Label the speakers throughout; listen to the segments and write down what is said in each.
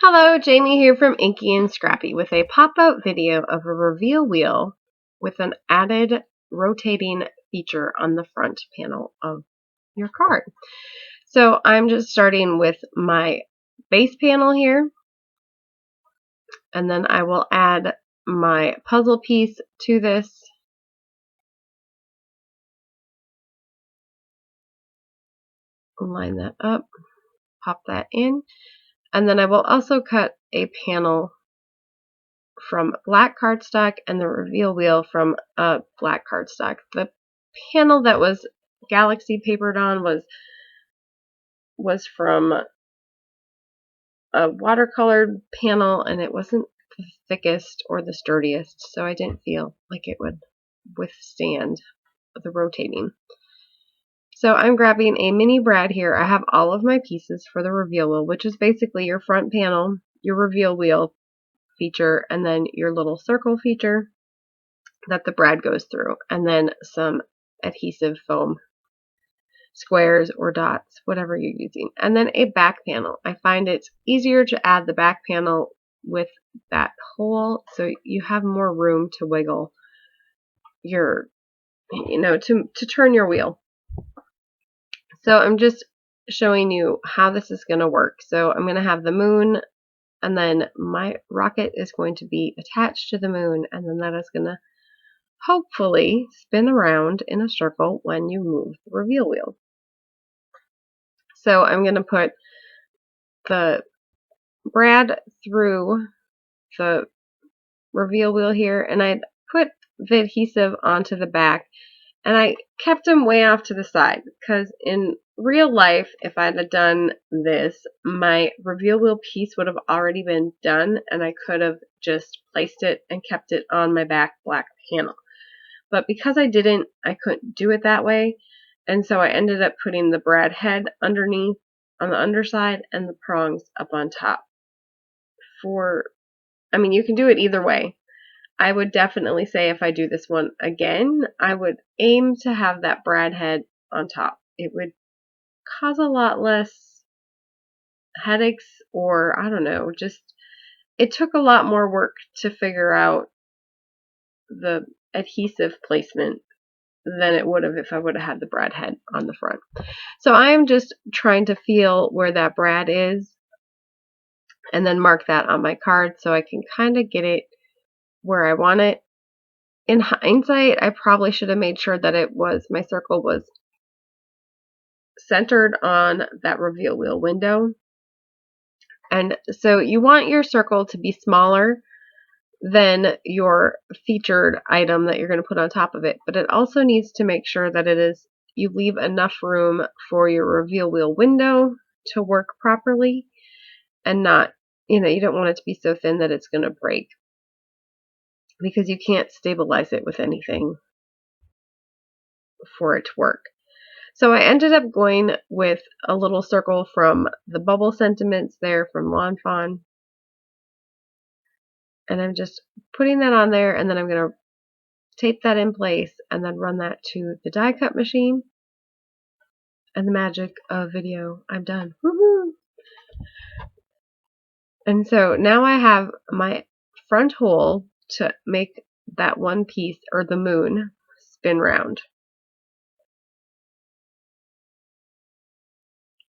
Speaker 1: Hello, Jamie here from Inky and Scrappy with a pop-out video of a reveal wheel with an added rotating feature on the front panel of your card. So I'm just starting with my base panel here, and then I will add my puzzle piece to this. Line that up, pop that in, and then I will also cut a panel from black cardstock and the reveal wheel from black cardstock. The panel that was galaxy papered on was from a watercolored panel, and it wasn't the thickest or the sturdiest, so I didn't feel like it would withstand the rotating. So I'm grabbing a mini brad here. I have all of my pieces for the reveal wheel, which is basically your front panel, your reveal wheel feature, and then your little circle feature that the brad goes through, and then some adhesive foam squares or dots, whatever you're using, and then a back panel. I find it's easier to add the back panel with that hole, so you have more room to wiggle your, to turn your wheel. So I'm just showing you how this is going to work. So I'm going to have the moon, and then my rocket is going to be attached to the moon, and then that is going to hopefully spin around in a circle when you move the reveal wheel. So I'm going to put the brad through the reveal wheel here, and I put the adhesive onto the back, and I kept them way off to the side because in real life, if I'd have done this, my reveal wheel piece would have already been done, and I could have just placed it and kept it on my back black panel. But because I didn't, I couldn't do it that way, and so I ended up putting the brad head underneath on the underside and the prongs up on top. You can do it either way. I would definitely say if I do this one again, I would aim to have that brad head on top. It would cause a lot less headaches, or I don't know, just it took a lot more work to figure out the adhesive placement than it would have if I would have had the brad head on the front. So I'm just trying to feel where that brad is and then mark that on my card so I can kind of get it where I want it. In hindsight, I probably should have made sure that my circle was centered on that reveal wheel window. And so you want your circle to be smaller than your featured item that you're going to put on top of it, but it also needs to make sure that you leave enough room for your reveal wheel window to work properly, and not, you don't want it to be so thin that it's going to break, because you can't stabilize it with anything for it to work. So I ended up going with a little circle from the Bubble Sentiments there from Fawn, and I'm just putting that on there, and then I'm going to tape that in place and then run that to the die cut machine, and the magic of video, I'm done. Woohoo! And so now I have my front hole to make that one piece, or the moon, spin round.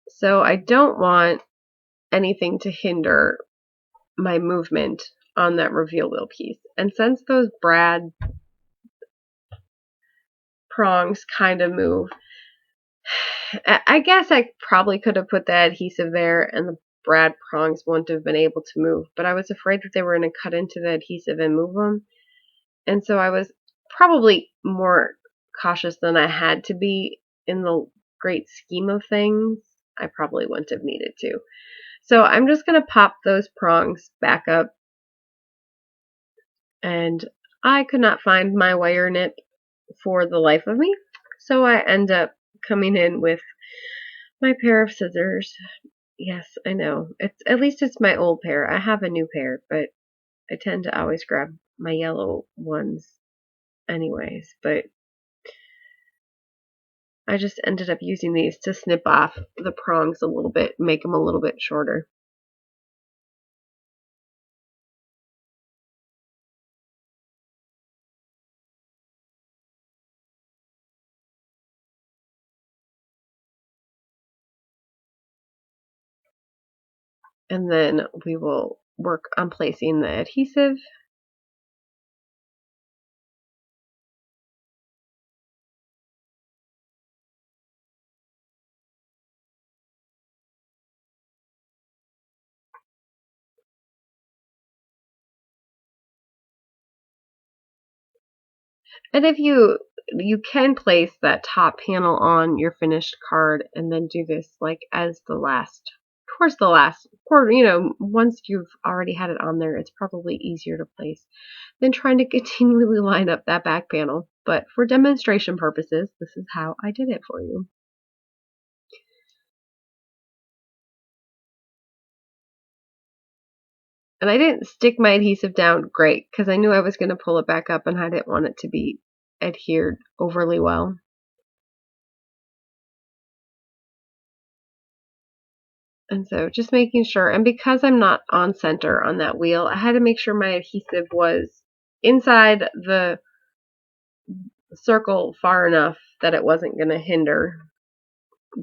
Speaker 1: So I don't want anything to hinder my movement on that reveal wheel piece. And since those brad prongs kind of move, I guess I probably could have put the adhesive there and the brad prongs wouldn't have been able to move, but I was afraid that they were going to cut into the adhesive and move them. And so I was probably more cautious than I had to be. In the great scheme of things, I probably wouldn't have needed to. So I'm just going to pop those prongs back up, and I could not find my wire nip for the life of me, so I end up coming in with my pair of scissors. Yes, I know. At least it's my old pair. I have a new pair, but I tend to always grab my yellow ones anyways. But I just ended up using these to snip off the prongs a little bit, make them a little bit shorter. And then we will work on placing the adhesive. And if you can place that top panel on your finished card and then do this like as the last, towards the last quarter, once you've already had it on there, it's probably easier to place than trying to continually line up that back panel. But for demonstration purposes, this is how I did it for you. And I didn't stick my adhesive down great because I knew I was going to pull it back up and I didn't want it to be adhered overly well. And so just making sure, and because I'm not on center on that wheel, I had to make sure my adhesive was inside the circle far enough that it wasn't going to hinder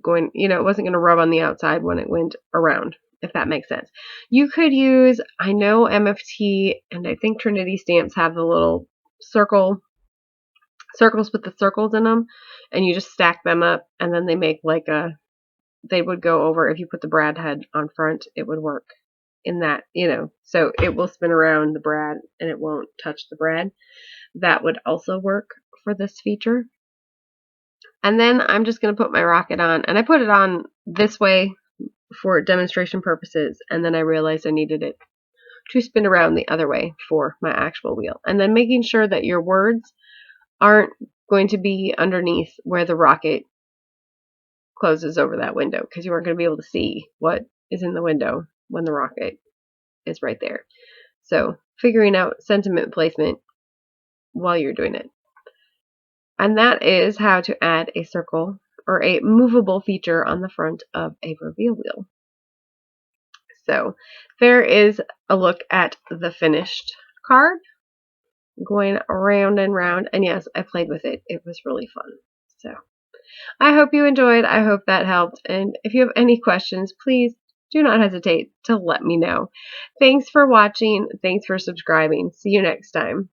Speaker 1: going, it wasn't going to rub on the outside when it went around, if that makes sense. You could use, I know MFT and I think Trinity stamps have the little circles with the circles in them, and you just stack them up, and then they make like they would go over, if you put the brad head on front, it would work in that, so it will spin around the brad and it won't touch the brad. That would also work for this feature. And then I'm just going to put my rocket on, and I put it on this way for demonstration purposes, and then I realized I needed it to spin around the other way for my actual wheel. And then making sure that your words aren't going to be underneath where the rocket closes over that window, because you aren't going to be able to see what is in the window when the rocket is right there. So figuring out sentiment placement while you're doing it. And that is how to add a circle or a movable feature on the front of a reveal wheel. So there is a look at the finished card, going around and round. And yes, I played with it. It was really fun. So I hope you enjoyed. I hope that helped. And if you have any questions, please do not hesitate to let me know. Thanks for watching. Thanks for subscribing. See you next time.